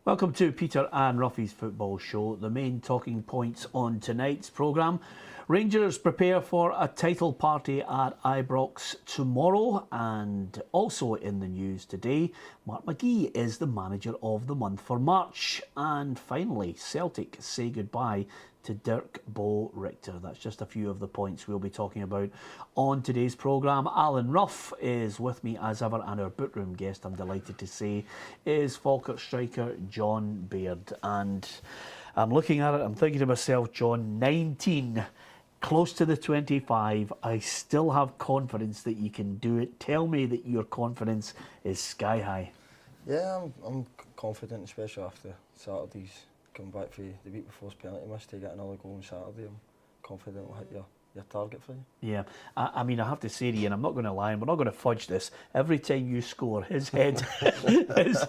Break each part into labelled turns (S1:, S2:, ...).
S1: Welcome to Peter and Roughie's Football Show. The main talking points on tonight's programme. Rangers prepare for a title party at Ibrox tomorrow, and also in the news today, Mark McGee is the manager of the month for March. And finally, Celtic say goodbye to Dirk Bo Richter. That's just a few of the points we'll be talking about on today's programme. Alan Rough is with me as ever, and our bookroom guest, I'm delighted to say, is Falkirk striker John Baird. And I'm looking at it, I'm thinking to myself, John, 19, close to the 25, I still have confidence that you can do it. Tell me that your confidence is sky high.
S2: Yeah, I'm confident, especially after Saturday's come back for the week before's penalty miss to get another goal on Saturday. I'm confident we'll hit your target for you.
S1: Yeah, I mean, I have to say to you, and I'm not going to lie, and we're not going to fudge this, every time you score, his head hits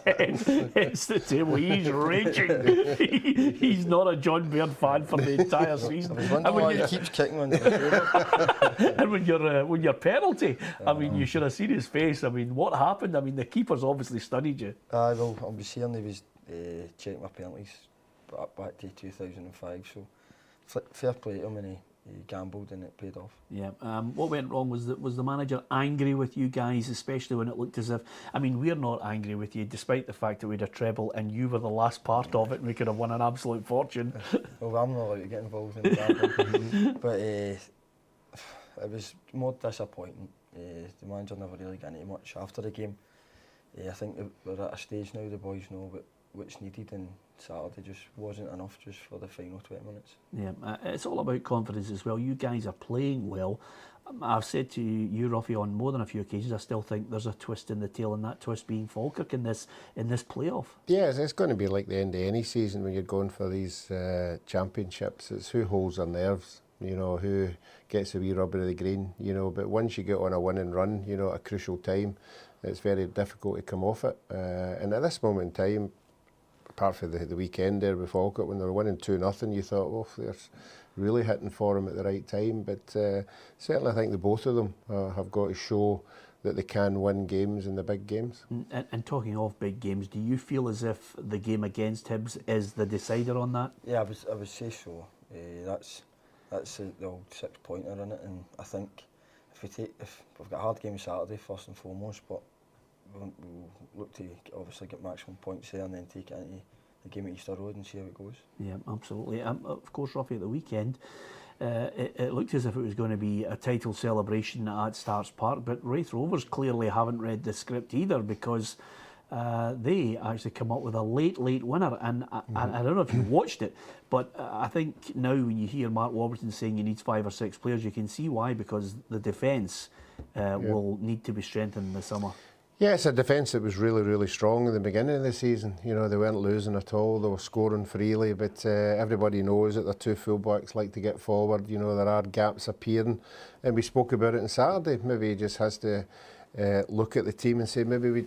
S1: the table. He's raging. He's not a John Baird fan for the entire season.
S2: I was wondering why he keeps kicking on the table.
S1: And when your penalty, I mean, you should have seen his face. I mean, what happened? I mean, the keeper's obviously studied you.
S2: Well, I was hearing he was checking my penalties back to 2005, so fair play to him, and he gambled and it paid off. Yeah.
S1: What went wrong was the manager angry with you guys, especially when it looked as if, I mean, we're not angry with you, despite the fact that we had a treble and you were the last part of it and we could have won an absolute fortune.
S2: Well, I'm not allowed to get involved in gambling, but it was more disappointing. The manager never really got into much after the game. I think we're at a stage now, the boys know what's needed, and Saturday just wasn't enough just for the final 20 minutes.
S1: Yeah, it's all about confidence as well. You guys are playing well. I've said to you, Roughie, on more than a few occasions, I still think there's a twist in the tail, and that twist being Falkirk in this playoff.
S3: Yeah, it's going to be like the end of any season when you're going for these championships. It's who holds their nerves, you know, who gets a wee rubber of the green, you know. But once you get on a winning run, you know, at a crucial time, it's very difficult to come off it. And at this moment in time, apart from the weekend there with Falkirk, when they were winning 2-0, you thought, well, they're really hitting for them at the right time. But certainly I think the both of them have got to show that they can win games in the big games.
S1: And talking of big games, do you feel as if the game against Hibs is the decider on that?
S2: Yeah, I would say so. That's the old 6-pointer in it, and I think if we've got a hard game Saturday first and foremost, but we'll look to obviously get maximum points there and then take it into the game at Easter Road and see how it goes.
S1: Yeah, absolutely. Of course, Roughie, at the weekend, it looked as if it was going to be a title celebration at Starks Park, but Raith Rovers clearly haven't read the script either, because they actually come up with a late winner. And I don't know if you watched it, but I think now when you hear Mark Warburton saying he needs 5 or 6 players, you can see why, because the defence will need to be strengthened in the summer.
S3: Yeah, it's a defence that was really, really strong in the beginning of the season. You know, they weren't losing at all. They were scoring freely, but everybody knows that their two fullbacks like to get forward. You know, there are gaps appearing, and we spoke about it on Saturday. Maybe he just has to look at the team and say, maybe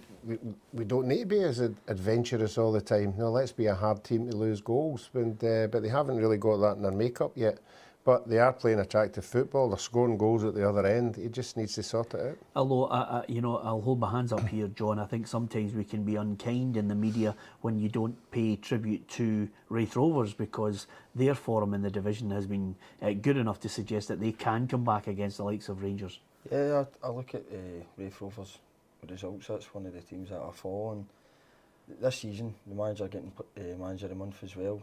S3: we don't need to be as adventurous all the time. No, let's be a hard team to lose goals. But they haven't really got that in their makeup yet. But they are playing attractive football. They're scoring goals at the other end. He just needs to sort it out.
S1: Although, you know, I'll hold my hands up here, John. I think sometimes we can be unkind in the media when you don't pay tribute to Raith Rovers, because their form in the division has been good enough to suggest that they can come back against the likes of Rangers.
S2: Yeah, I look at Raith Rovers results. That's one of the teams that I follow. And this season, the manager getting manager of the month as well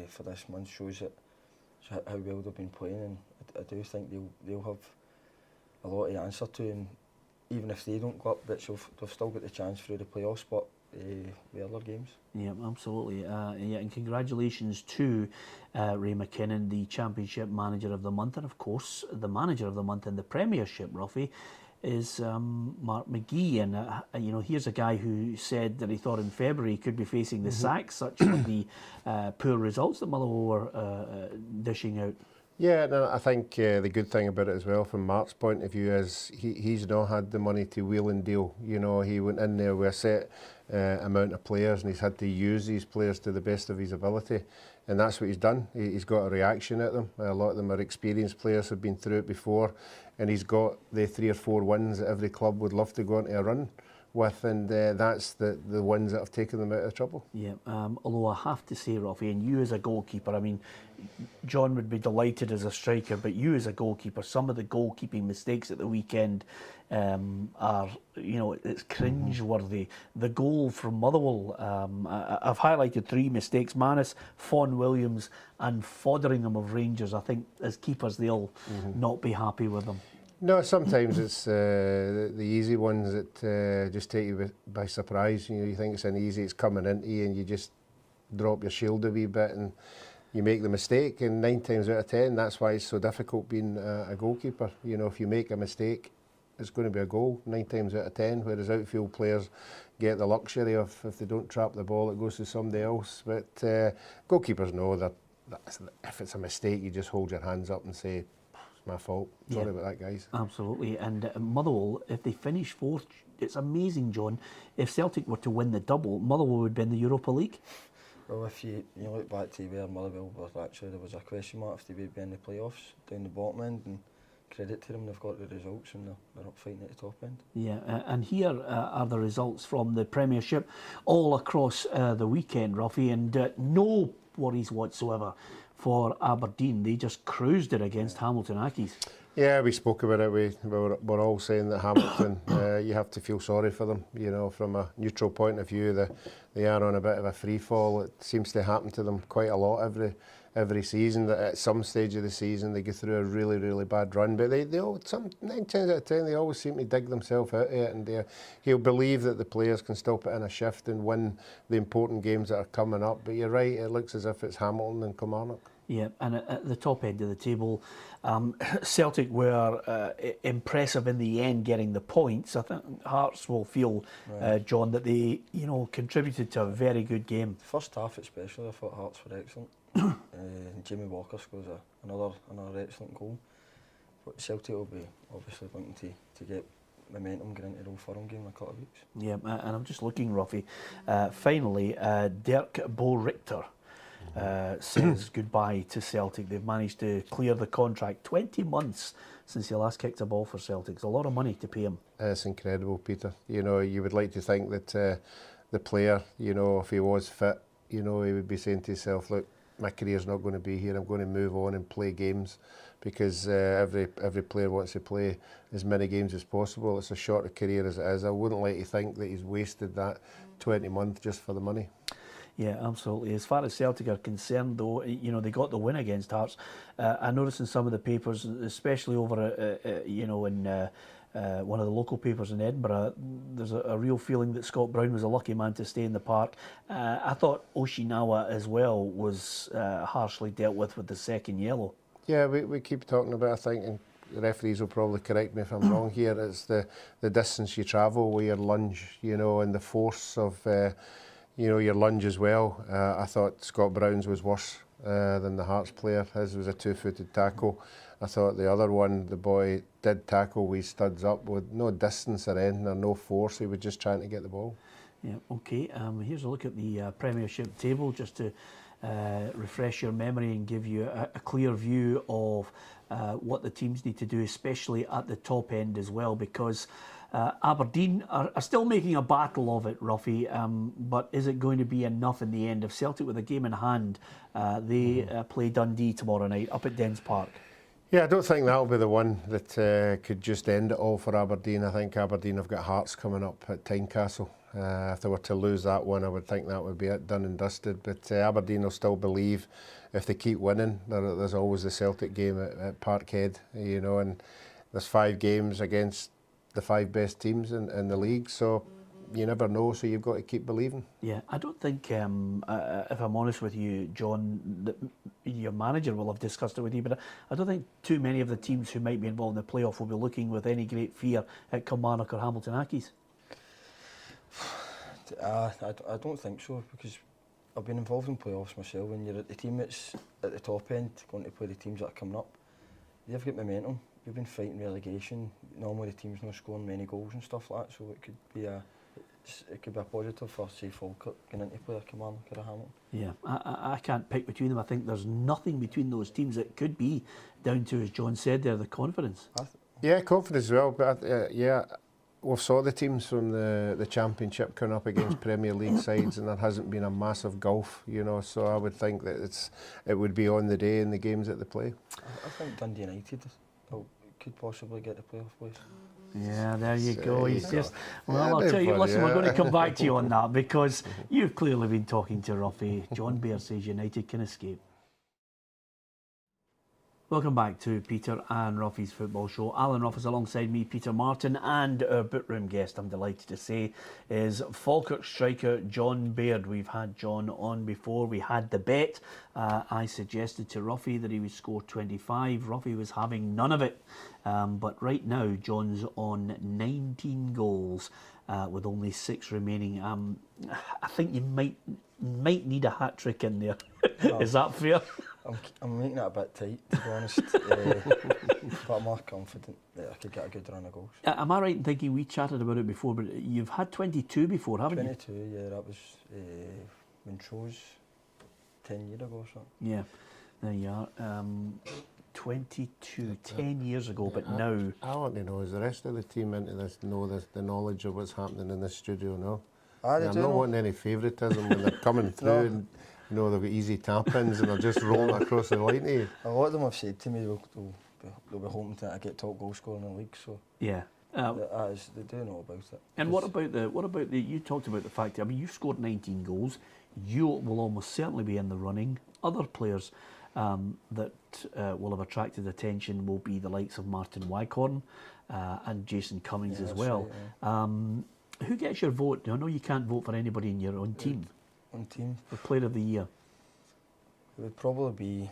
S2: for this month shows it. How well they've been playing, and I do think they'll have a lot to answer to, and even if they don't go up, they've still got the chance through the playoffs, but the other games.
S1: Yeah, absolutely. And congratulations to Ray McKinnon, the Championship Manager of the Month, and of course the Manager of the Month in the Premiership, Roughie, is Mark McGee. And you know, here's a guy who said that he thought in February he could be facing the sack, such as the poor results that Motherwell were dishing out.
S3: Yeah, no, I think the good thing about it as well, from Mark's point of view, is he's not had the money to wheel and deal. You know, he went in there with a set amount of players, and he's had to use these players to the best of his ability, and that's what he's done. He's got a reaction at them. A lot of them are experienced players, have been through it before, and he's got the 3 or 4 wins that every club would love to go into a run with, and that's the ones that have taken them out of trouble.
S1: Yeah, although I have to say, Roughie, and you as a goalkeeper, I mean, John would be delighted as a striker, but you as a goalkeeper, some of the goalkeeping mistakes at the weekend are, it's cringe-worthy. The goal from Motherwell, I've highlighted 3 mistakes: Manus, Fawn Williams and Fotheringham of Rangers. I think as keepers they'll not be happy with them.
S3: No, sometimes it's the easy ones that just take you by surprise. You think it's it's coming into you, and you just drop your shield a wee bit and you make the mistake. And 9 times out of 10, that's why it's so difficult being a goalkeeper. If you make a mistake, it's going to be a goal 9 times out of 10. Whereas outfield players get the luxury of, if they don't trap the ball, it goes to somebody else. But goalkeepers know that if it's a mistake, you just hold your hands up and say, my fault. Sorry about that, guys.
S1: Absolutely. And Motherwell, if they finish 4th, it's amazing, John. If Celtic were to win the double, Motherwell would be in the Europa League.
S2: Well, if you look back to where Motherwell were, actually there was a question mark if they would be in the playoffs down the bottom end, and credit to them, they've got the results and they're up fighting at the top end. Yeah,
S1: and here are the results from the Premiership all across the weekend, Roughie, and no worries whatsoever for Aberdeen. They just cruised it against Hamilton Accies.
S3: Yeah, we spoke about it. We're all saying that Hamilton, you have to feel sorry for them. From a neutral point of view, they are on a bit of a free fall. It seems to happen to them quite a lot every season. That at some stage of the season they go through a really, really bad run, but they 9 times out of 10 they always seem to dig themselves out of it, and he'll believe that the players can still put in a shift and win the important games that are coming up. But you're right, it looks as if it's Hamilton and Kilmarnock.
S1: Yeah, and at the top end of the table, Celtic were impressive in the end, getting the points. I think Hearts will feel, John, that they contributed to a very good game.
S2: First half especially, I thought Hearts were excellent. Jamie Walker scores another excellent goal. But Celtic will be obviously looking to get momentum going into the Old Firm game in a couple of weeks.
S1: Yeah, and I'm just looking, Roughie. Finally, Dirk Bo Richter says goodbye to Celtic. They've managed to clear the contract. 20 months since he last kicked a ball for Celtic. It's a lot of money to pay him.
S3: It's incredible, Peter. You would like to think that the player, if he was fit, he would be saying to himself, look, my career's not going to be here. I'm going to move on and play games, because every player wants to play as many games as possible. It's a shorter career as it is. I wouldn't like to think that he's wasted that 20 months just for the money.
S1: Yeah, absolutely. As far as Celtic are concerned, though, they got the win against Hearts. I noticed in some of the papers, especially over, in one of the local papers in Edinburgh, there's a real feeling that Scott Brown was a lucky man to stay in the park. I thought Oshinawa as well was harshly dealt with the second yellow. Yeah,
S3: we keep talking about, I think, and the referees will probably correct me if I'm wrong here, it's the distance you travel with your lunge, and the force of your lunge as well. I thought Scott Brown's was worse than the Hearts player. His was a 2-footed tackle. I thought the other one, the boy did tackle with studs up with no distance or anything or no force. He was just trying to get the ball.
S1: Yeah, okay. Here's a look at the Premiership table just to refresh your memory and give you a clear view of what the teams need to do, especially at the top end as well, because Aberdeen are still making a battle of it, Roughie, but is it going to be enough in the end? If Celtic with a game in hand, they play Dundee tomorrow night up at Dens Park.
S3: Yeah, I don't think that'll be the one that could just end it all for Aberdeen. I think Aberdeen have got Hearts coming up at Tynecastle. If they were to lose that one, I would think that would be it, done and dusted. But Aberdeen will still believe if they keep winning, there's always the Celtic game at Parkhead, and there's 5 games against the 5 best teams in the league, so you never know, so you've got to keep believing.
S1: Yeah, I don't think, if I'm honest with you, John, that your manager will have discussed it with you, but I don't think too many of the teams who might be involved in the playoff will be looking with any great fear at Kilmarnock or Hamilton Accies.
S2: I don't think so, because I've been involved in playoffs myself. When you're at the team that's at the top end, going to play the teams that are coming up, they've got momentum. We've been fighting relegation. Normally the team's not scoring many goals and stuff like that, so it could be a positive for, say, Falkirk going into play a Kilmarnock or a Hamilton.
S1: Yeah, I can't pick between them. I think there's nothing between those teams. It could be down to, as John said there, the confidence.
S3: Yeah, confidence as well, but we've saw the teams from the Championship coming up against Premier League sides, and there hasn't been a massive gulf, you know. So I would think that it would be on the day in the games that they play.
S2: I think Dundee United could possibly get the playoff place.
S1: Yeah, there you go. He's just, well,
S3: Yeah,
S1: I'll tell you,
S3: everybody,
S1: listen, we're
S3: yeah.
S1: going to come back to you on that because you've clearly been talking to Roughie. John Baird says United can escape. Welcome back to Peter and Roughie's football show. Alan Rough is alongside me, Peter Martin, and our bookroom guest, I'm delighted to say, is Falkirk striker John Baird. We've had John on before. We had the bet. I suggested to Roughie that he would score 25. Roughie was having none of it. But right now, John's on 19 goals with only 6 remaining. I think you might need a hat-trick in there. Is that fair?
S2: I'm making it a bit tight, to be honest, but I'm more confident that I could get a good run of goals.
S1: Am I right in thinking we chatted about it before, but you've had 22 before, haven't
S2: 22, yeah, that was Montrose 10 years ago or something.
S1: you? Yeah, there you are. 22, 10 years ago, but now...
S3: I want to know, is the rest of the team into this, know the knowledge of what's happening in this studio now?
S2: They
S3: I'm
S2: do
S3: not
S2: know.
S3: wanting any favouritism when they're coming through and, you know, they've got easy tap-ins and they're just rolling across the line to you.
S2: A lot of them have said to me they'll be hoping that I get top goal scorer in the league, so
S1: Yeah.
S2: they do know about it.
S1: And what about the? You talked about the fact that, I mean, you've scored 19 goals. You will almost certainly be in the running. Other players that will have attracted attention will be the likes of Martin Wycorn and Jason Cummings as well.
S2: Right,
S1: Who gets your vote? I know you can't vote for anybody in your own team.
S2: On team,
S1: For Player of the Year.
S2: it would probably be.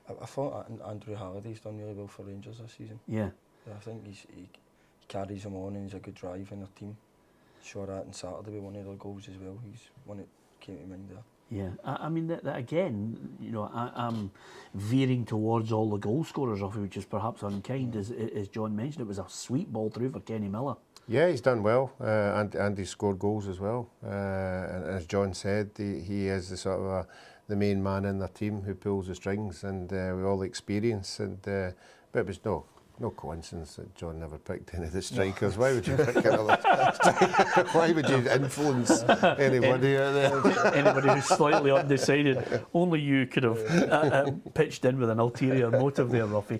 S2: I thought Andrew Halliday's done really well for Rangers this season.
S1: Yeah.
S2: I think he carries them on and he's a good drive in their team. Saw that on Saturday with one of their goals as well. He's one that came to mind there.
S1: Yeah, I mean that again. You know, I'm veering towards all the goal scorers off, which is perhaps unkind, as John mentioned. It was a sweet ball through for Kenny Miller.
S3: Yeah, he's done well, and he's scored goals as well. And as John said, he is the sort of the main man in their team who pulls the strings, and with all the experience. And but it was no coincidence that John never picked any of the strikers. Why would you pick another striker? Why would you influence anybody out there?
S1: Anybody who's slightly undecided. Only you could have pitched in with an ulterior motive there, Roughie.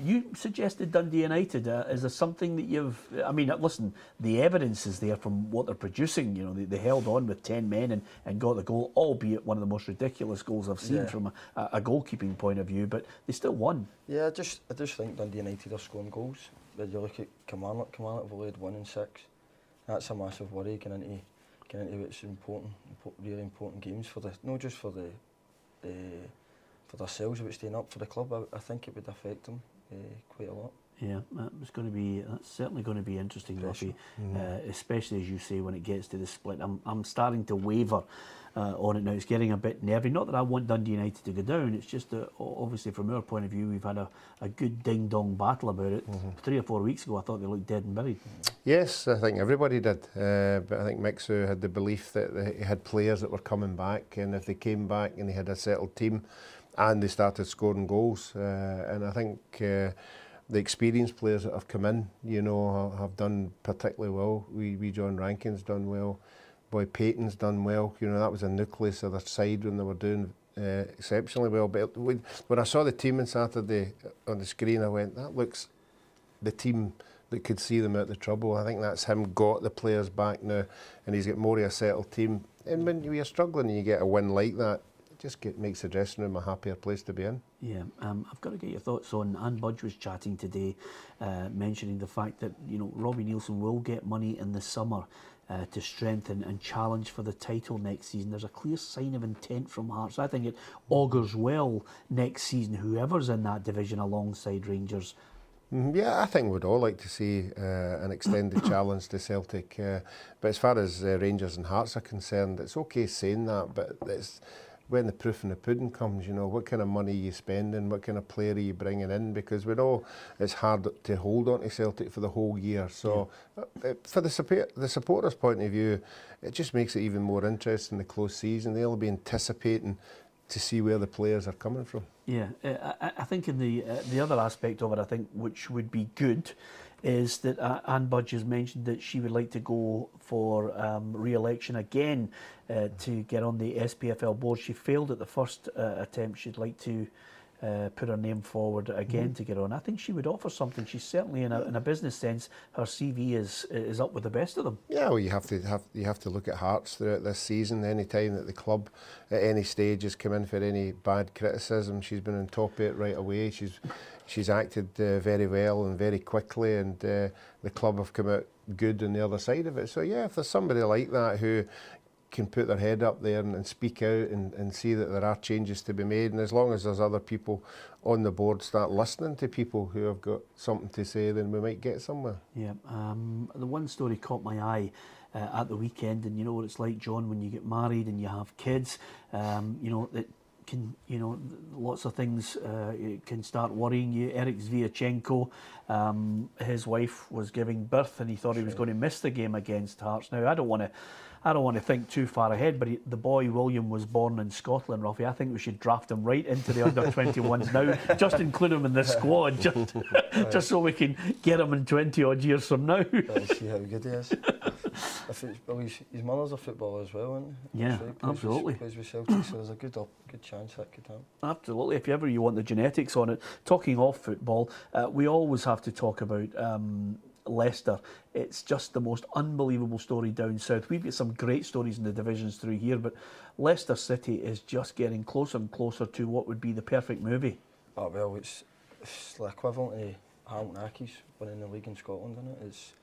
S1: You suggested Dundee United. Is there something that you've... I mean, listen, the evidence is there from what they're producing. You know, they held on with 10 men and got the goal, albeit one of the most ridiculous goals I've seen from a goalkeeping point of view, but they still won.
S2: Yeah, I just think Dundee United are scoring goals. But you look at Kilmarnock have only had 1 in 6. That's a massive worry going into what's really important games for not just for themselves but staying up for the club. I think it would affect them quite a lot.
S1: Yeah, that's certainly going to be interesting, Roughie, especially as you say when it gets to the split. I'm starting to waver on it now. It's getting a bit nervy. Not that I want Dundee United to go down. It's just that obviously from our point of view we've had a good ding-dong battle about it. 3 or 4 weeks ago I thought they looked dead and buried.
S3: Yes, I think everybody did. But I think Mixu had the belief that he had players that were coming back, and if they came back and they had a settled team and they started scoring goals, and I think the experienced players that have come in, you know, have done particularly well. We John Rankin's done well. Boy Payton's done well. You know, that was a nucleus of their side when they were doing exceptionally well. But when I saw the team on Saturday on the screen, I went, that looks the team that could see them out of trouble. I think that's him got the players back now, and he's got more of a settled team. And when you're struggling and you get a win like that, it just makes the dressing room a happier place to be in. Yeah,
S1: I've got to get your thoughts on, Anne Budge was chatting today, mentioning the fact that, you know, Robbie Neilson will get money in the summer to strengthen and challenge for the title next season. There's a clear sign of intent from Hearts. I think it augurs well next season, whoever's in that division alongside Rangers.
S3: Yeah, I think we'd all like to see an extended challenge to Celtic. But as far as Rangers and Hearts are concerned, it's okay saying that, but it's when the proof in the pudding comes, you know, what kind of money are you spending, what kind of player are you bringing in, because we know it's hard to hold on to Celtic for the whole year. So for the supporters' point of view, it just makes it even more interesting, the close season. They'll be anticipating to see where the players are coming from.
S1: Yeah, I think in the other aspect of it, I think, which would be good, is that Anne Budge has mentioned that she would like to go for re-election again to get on the SPFL board. She failed at the first attempt. She'd like to put her name forward again to get on. I think she would offer something. She's certainly, in a business sense, her CV is up with the best of them.
S3: Yeah, well, you have to look at Hearts throughout this season. Any time that the club at any stage has come in for any bad criticism, she's been on top of it right away. She's acted very well and very quickly, and the club have come out good on the other side of it. So yeah, if there's somebody like that who can put their head up there and speak out and see that there are changes to be made, and as long as there's other people on the board start listening to people who have got something to say, then we might get somewhere.
S1: Yeah, the one story caught my eye at the weekend, and you know what it's like, John, when you get married and you have kids, you know, that can, you know, lots of things can start worrying you. Eric Zviachenko, his wife was giving birth and he thought he was going to miss the game against Hearts. Now, I don't want to think too far ahead, but the boy William was born in Scotland, Roughie. I think we should draft him right into the under-21s now. Just include him in the squad, just so we can get him in 20 odd years from now.
S2: Let's see how good he is. His mother's a footballer as well, isn't he?
S1: Yeah,
S2: so he
S1: absolutely.
S2: Plays with Celtic, so there's a good chance that could happen.
S1: Absolutely. If ever you want the genetics on it. Talking of football, we always have to talk about Leicester. It's just the most unbelievable story down south. We've got some great stories in the divisions through here, but Leicester City is just getting closer and closer to what would be the perfect movie.
S2: Oh well, it's the equivalent to Hamilton Accies winning the league in Scotland, isn't it?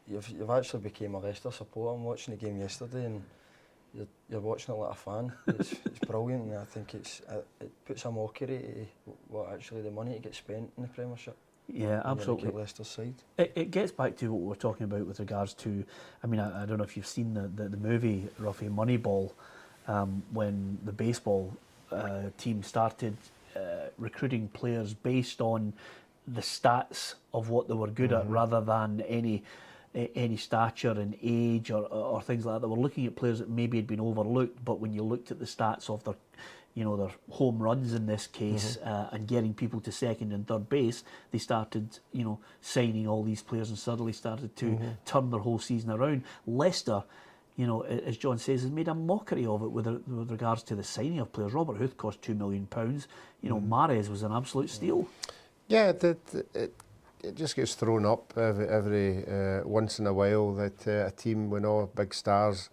S2: You've actually become a Leicester supporter. I'm watching the game yesterday, and you're watching it like a fan. It's brilliant, and I think it puts a mockery to what actually the money to get spent in the Premiership.
S1: Yeah, absolutely.
S2: Leicester's side.
S1: It gets back to what we were talking about with regards to, I mean, I don't know if you've seen the movie, Roughie, Moneyball, when the baseball team started recruiting players based on the stats of what they were good at, rather than any stature and age or things like that. They were looking at players that maybe had been overlooked, but when you looked at the stats of their, you know, their home runs in this case, and getting people to second and third base, they started, you know, signing all these players and suddenly started to turn their whole season around. Leicester, you know, as John says, has made a mockery of it with regards to the signing of players. Robert Huth cost £2 million. You know, Mahrez was an absolute steal.
S3: Yeah, it just gets thrown up every once in a while that a team with all big stars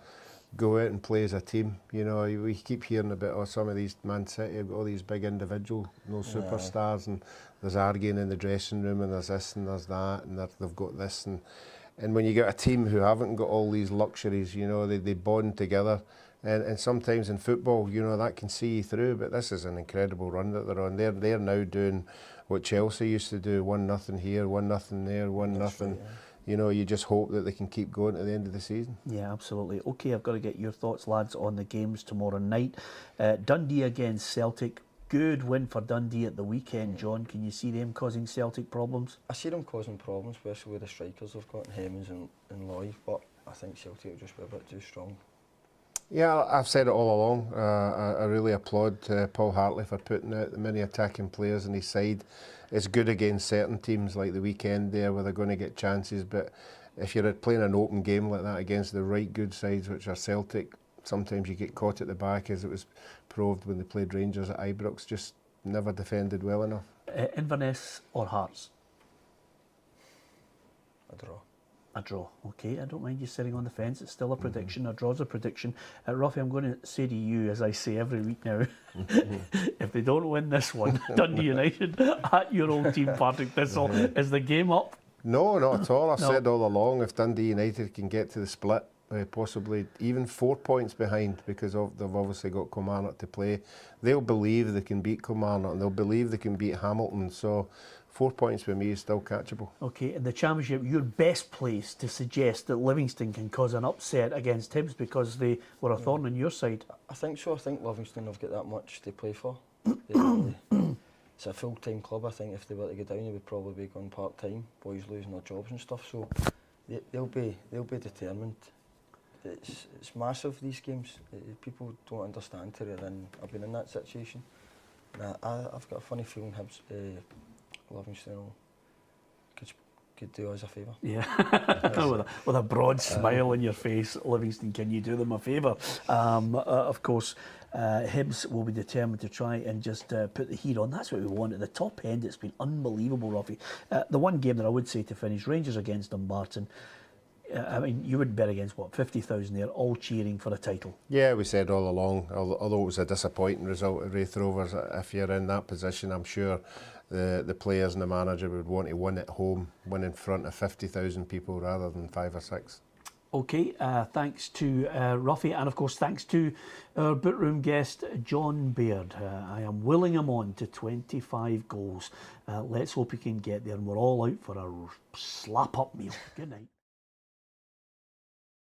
S3: go out and play as a team. You know, we keep hearing about some of these Man City have got all these big individual, superstars, and there's arguing in the dressing room, and there's this and there's that, and they've got this, and when you get a team who haven't got all these luxuries, you know, they bond together. And sometimes in football, you know, that can see you through, but this is an incredible run that they're on. They're now doing what Chelsea used to do, 1-0 here, 1-0 there, 1-0. Right, yeah. You know, you just hope that they can keep going to the end of the season.
S1: Yeah, absolutely. Okay, I've got to get your thoughts, lads, on the games tomorrow night. Dundee against Celtic. Good win for Dundee at the weekend, John. Can you see them causing Celtic problems?
S2: I see them causing problems, especially with the strikers they've got, Hemmings and Loy, but I think Celtic will just be a bit too strong.
S3: Yeah, I've said it all along. I really applaud Paul Hartley for putting out the many attacking players on his side. It's good against certain teams like the weekend there where they're going to get chances, but if you're playing an open game like that against the right good sides, which are Celtic, sometimes you get caught at the back, as it was proved when they played Rangers at Ibrox. Just never defended well enough.
S1: Inverness or Hearts?
S2: A draw.
S1: A draw. Okay, I don't mind you sitting on the fence. It's still a prediction. A draw's a prediction. Roughie, I'm going to say to you, as I say every week now, if they don't win this one, Dundee United at your old team, Partick Thistle, is the game up?
S3: No, not at all. I've said all along, if Dundee United can get to the split, possibly even 4 points behind, because they've obviously got Kilmarnock to play, they'll believe they can beat Kilmarnock and they'll believe they can beat Hamilton. So 4 points for me is still catchable. Okay,
S1: in the Championship, you're best placed to suggest that Livingston can cause an upset against Hibs because they were a thorn on your side.
S2: I think so. I think Livingston have got that much to play for. It's a full-time club. I think if they were to go down, they would probably be going part-time. Boys losing their jobs and stuff. So they'll be determined. It's massive, these games. People don't understand till they're in. I've been in that situation. I've got a funny feeling Hibs. Livingston could could do us a favour.
S1: Yeah, with a broad smile on your face, Livingston, can you do them a favour? Of course, Hibs will be determined to try and just put the heat on. That's what we want at the top end. It's been unbelievable, Roughie. The one game that I would say to finish, Rangers against Dumbarton. I mean, you would bet against, what, 50,000 there, all cheering for a title.
S3: Yeah, we said all along, although it was a disappointing result at Wraith Rovers, if you're in that position, I'm sure the players and the manager would want to win at home, win in front of 50,000 people rather than 5 or 6.
S1: Okay, thanks to Roughie, and of course thanks to our Bootroom guest, John Baird. I am willing him on to 25 goals. Let's hope he can get there, and we're all out for a slap-up meal. Good night.